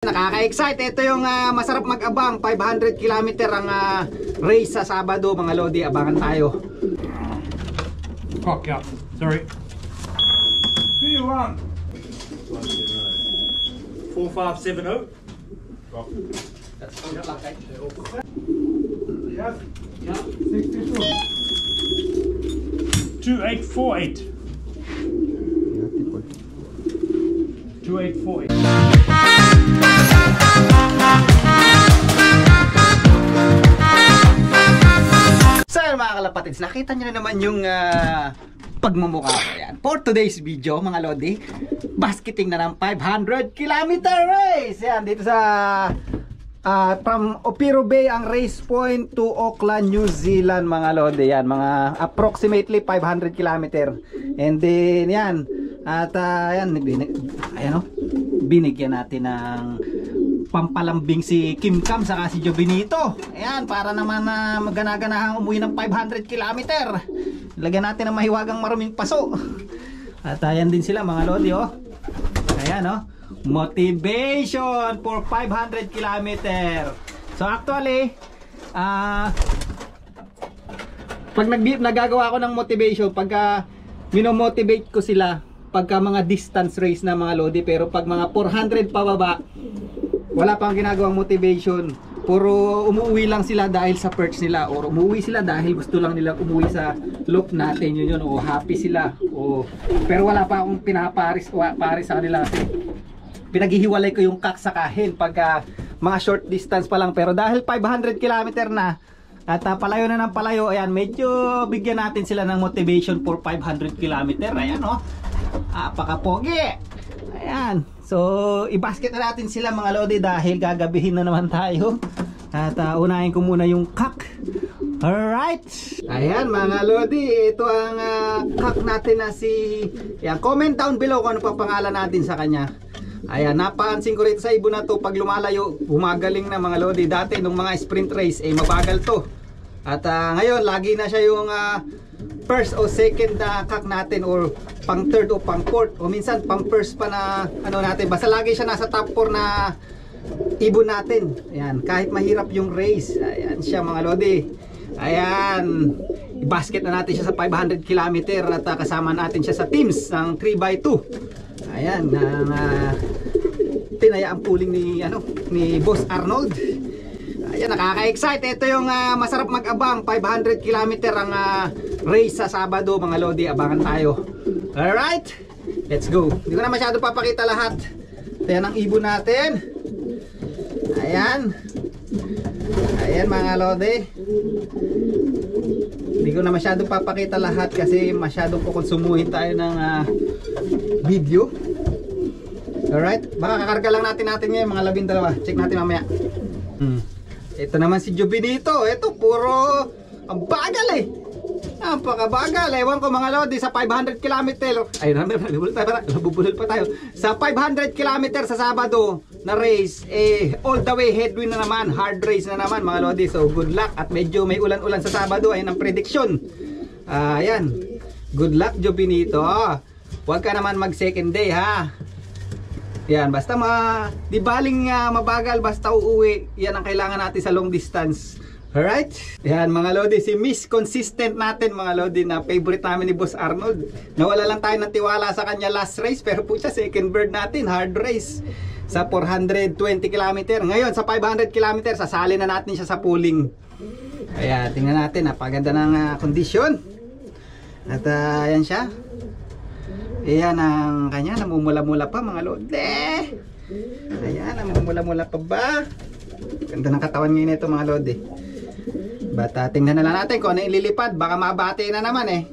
Nakaka-excite. Ito yung masarap mag-abang 500 km ang race sa Sabado mga Lodi. Abangan tayo. Cock up. Sorry. 3-1. 4570. That's all the luck, Yes. Yeah. 62. 2848. 2848. So yun mga kalapatids, nakita nyo na naman yung pagmumukha ko yan. For today's video mga Lodi, basketing na ng 500 km race. Yan, dito sa from Opiro Bay ang race point to Auckland, New Zealand mga Lodi. Yan, mga approximately 500 km. And then yan, at ayan, binigyan natin ng pampalambing si Kim Cam saka si Jovinito. Ayan, para naman maganaganahang umuwi ng 500 km. Lagyan natin ng mahiwagang maruming paso. At ayan din sila mga Lodi, oh. Ayan, oh. Motivation for 500 km. So actually, pag nagagawa ko ng motivation, pagka minomotivate ko sila, pagka mga distance race na mga Lodi, pero pag mga 400 pababa, wala pang ginagawang motivation. Puro umuwi lang sila dahil sa perch nila, or umuwi sila dahil gusto lang nila umuwi sa loop natin, yun, o happy sila, o pero wala pa akong pinaparis sa kanila kasi pinaghihiwalay ko yung kak sa kahin pagka mga short distance pa lang. Pero dahil 500 km na at palayo na ng palayo, ayan, medyo bigyan natin sila ng motivation for 500 km. Ayan, oh, apakapogi. Ayan, so i-basket na natin sila mga Lodi dahil gagabihin na naman tayo. At unahin ko muna yung kak. Alright, ayan mga Lodi, ito ang kak natin na si, ayan, comment down below kung ano pa pangalan natin sa kanya. Ayan, napansin ko rito sa ibon na to, pag lumalayo, humagaling na mga Lodi. Dati nung mga sprint race, mabagal to. At ngayon, lagi na siya yung first o second kak natin, or pang third o pang fourth, o minsan pang first pa na ano natin. Basta lagi siya nasa top 4 na ibon natin. Ayan, kahit mahirap yung race, ayan siya mga Lodi. Ayan, i-basket na natin siya sa 500 km at kasama natin siya sa teams ng 3x2. Ayan, tinayaan pooling ni Boss Arnold. Ayan, nakaka-excite. Ito yung masarap mag-abang 500 km ang race sa Sabado mga Lodi. Abangan tayo. Alright, let's go. Hindi ko na masyado papakita lahat. Ayan ang ibon natin. Ayan. Ayan mga Lodi. Hindi ko na masyado papakita lahat kasi masyadong kukonsumuhin tayo ng video. Alright, baka kakarga lang natin ngayon mga 12. Check natin mamaya. Ito naman si Jovinito. Ito puro ang bagal eh. Napakabagal. Ewan ko mga Lodi, sa 500 km. Ay, nabubulol pa tayo. Sa 500 km sa Sabado na race, all the way headwind na naman. Hard race na naman mga Lodi. So good luck. At medyo may ulan-ulan sa Sabado. Ayun ang prediction. Ayan. Good luck Jovinito. Huwag ka naman mag second day ha. Yan, basta di baling mabagal, basta uuwi. Yan ang kailangan natin sa long distance. Alright? Yan mga Lodi, si Miss Consistent natin mga Lodi, na favorite namin ni Boss Arnold. Nawala lang tayo ng tiwala sa kanya last race, pero po siya second bird natin, hard race sa 420 km. Ngayon sa 500 km, sasali na natin siya sa pooling. Kaya tingnan natin, napaganda ng kondisyon. At yan siya. Ayan ang kanya, namumula-mula pa mga Lodi. Ayan, namumula-mula pa ba? Ganda ng katawan ngayon ito mga Lodi. But tingnan na lang natin kung ano ililipad. Baka mabati na naman eh.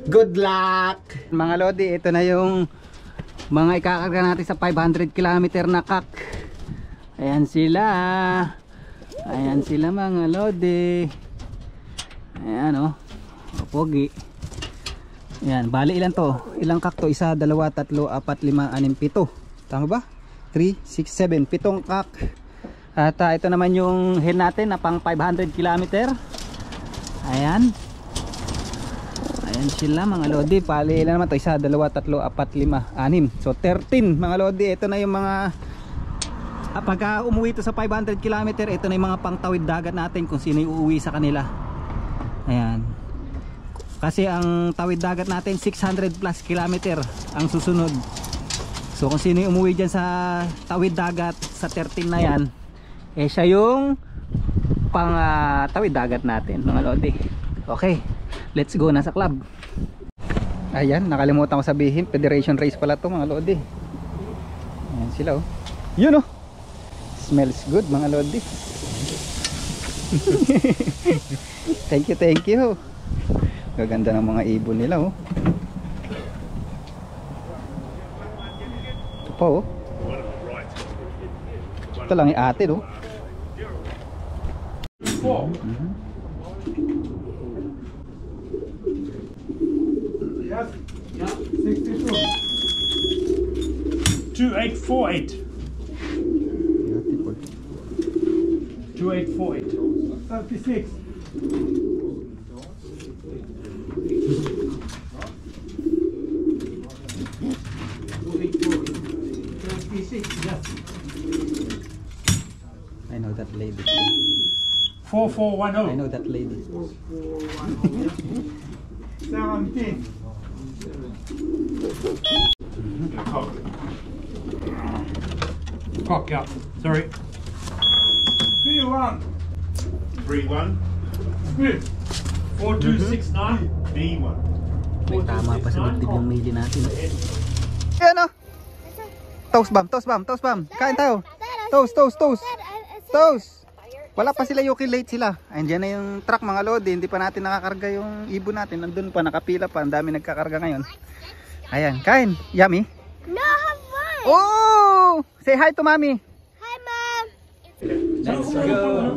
Good luck mga Lodi, ito na yung mga ikakarga natin sa 500 km na kak. Ayan sila. Ayan sila mga Lodi. Ayan o, pogi. Yan, bali ilan to? Ilang kak to? 1, 2, 3, 4, 5, 6, 7. Tama ba? 3, 6, 7. 7 kak. At ito naman yung hen natin na pang 500 km. Ayan. Ayan sila mga Lodi. Bali ilan naman to? 1, 2, 3, 4, 5, 6. So 13 mga Lodi. Ito na yung mga pagka umuwi to sa 500 km, ito na yung mga pangtawid dagat natin kung sino yung uuwi sa kanila. Ayan. Kasi ang tawid dagat natin 600 plus kilometer ang susunod. So kung sino yung umuwi dyan sa tawid dagat sa 13 na yan, eh siya yung pang tawid dagat natin mga lodi. Okay, let's go na sa club. Ayan, nakalimutan ko sabihin, Federation race pala to mga lodi. Ayan sila oh. Yun oh, smells good mga lodi. Thank you. Gaganda ng mga ibon nila oh. Ito pa oh. Ito lang yung ate oh. Yes. Yeah. 62. 2848. 2848. 36. 36. Yes. I know that lady. 4410. I know that lady. 17. Cock, yeah. Sorry. 3-1. 3-1. Split. 4269. B1. May tama pa sa dibdib yung mili natin. Ayan o. Toast bomb. Kain tayo. Toast. Wala pa sila, Yuki, late sila. Andiyan na yung truck mga lodi. Hindi pa natin nakakarga yung ibon natin. Nandun pa, nakapila pa. Ang dami nagkakarga ngayon. Ayan, kain. Yummy. No, have fun. Oh! Say hi to mommy. Hi, Mom. Let's go.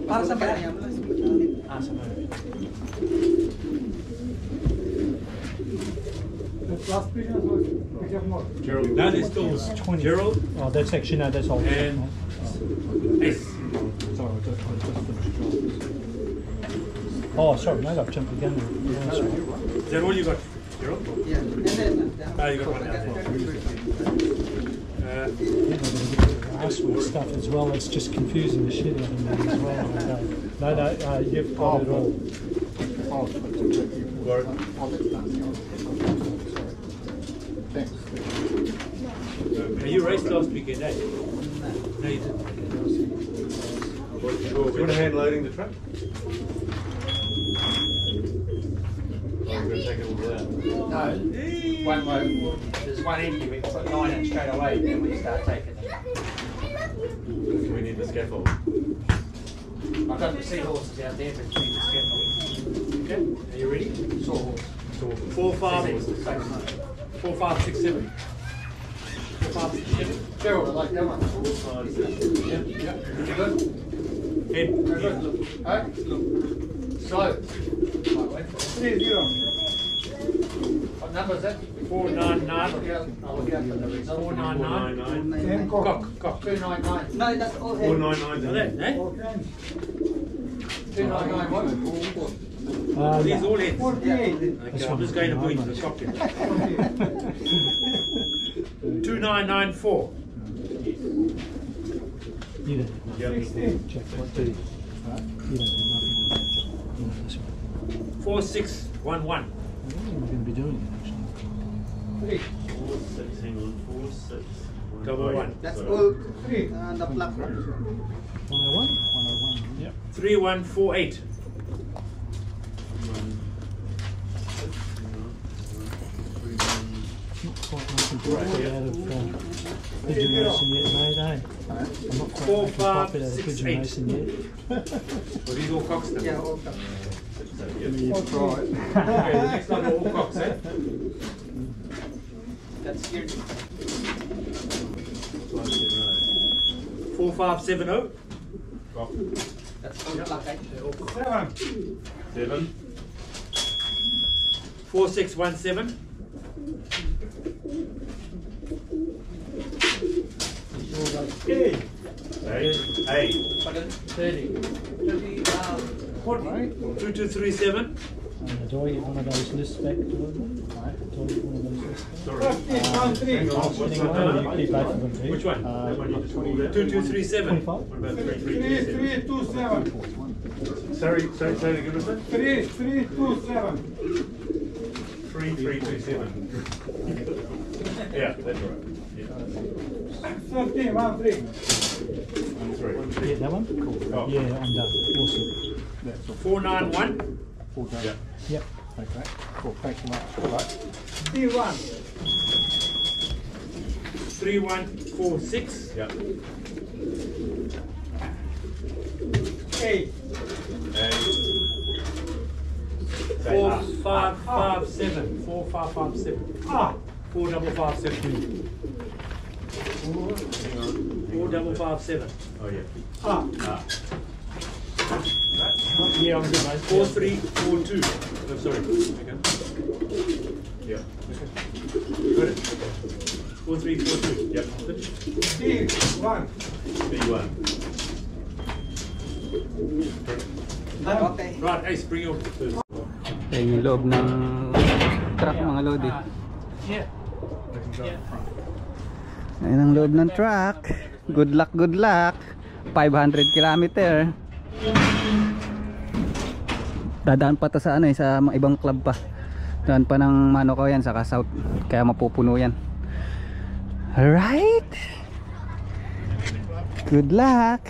Para sa kanya. Gerald. No, there's still 20. Gerald. Oh, that's actually, no, that's all. And S. Sorry, I just finished Oh, sorry, mate, I've jumped again. Yeah, that's right. Is that all you got, Gerald? Yeah. Oh, you got one down there. Yeah, they're going to get the ass with stuff as well. It's just confusing the shit out of me as well. No, you've got it all. You raced last weekend, eh? No, you didn't. You want a hand loading the truck? I'm going to take it all down. No, one load. There's one empty, we can put 9 in straight away, then we start taking them. We need the scaffold. I've got the seahorses out there, but keep the scaffold. Okay, are you ready? Sawhorse. 4, 5, 4, 5, 6, 7. 4, 5, 6, 7. Gerald, I like that one. 4, 5, 6. Yeah. You good? Head. Very good. Look. Hey, look. Slow. 3-0. What number is that? 499. I'll look out for the result. 499. 499. Cock. 299. No, that's all. 499. Is that, eh? 299 what? These all heads. 48. Okay, I'm just going to put into the cockpit. 2994. You don't have nothing. Check what do you? You don't have nothing to do. You know, this one. 4611. I don't think we're going to be doing it actually. 4, 6. Hang on. 4, 6. Double one. That's all. The black one. 101? 101. Yep. 3148. Not quite making profit out of pigeon racing yet, mate, eh? I'm not quite 4, making 5, profit out of 6, pigeon 8. racing yet. Well, these all cocks now. Yeah, all the. Okay, the next one all cocks, eh? That's here. 4570. That's all black, right? 7. 4617. Hey. 8. 30. 2237. Do I get one of those lists back to them? You keep both of them, do you? Which one? That one you just called out? 2237. 25? What about 3327? Sorry, say it again, was that? 3327. 3327. Yeah, that's right. Yeah. 13, 1, 3. 13. Yeah, that one? Cool. Oh. Yeah, I'm done. Awesome. 491. Yeah. Yep. Okay. Cool. Thanks so much. All right. D1. 3146. Yeah. 8. 4557. 4557. Ah. 4557. 4557. Oh yeah. Ah. Yeah, I'm good, mate. 4342. Oh, sorry. Okay. Yeah. Okay. Got it. 4342. Yep. D1. B1. Okay. Right, Ace, bring your. Ayan yung loob ng truck mga lodi. Yeah. Ayan ang loob ng truck. Good luck, good luck. 500 kilometer. Dadaan pa to sa ano sa mga ibang club pa. Daan pa ng Manokaw yan saka South. Kaya mapupuno yan. Alright. Good luck.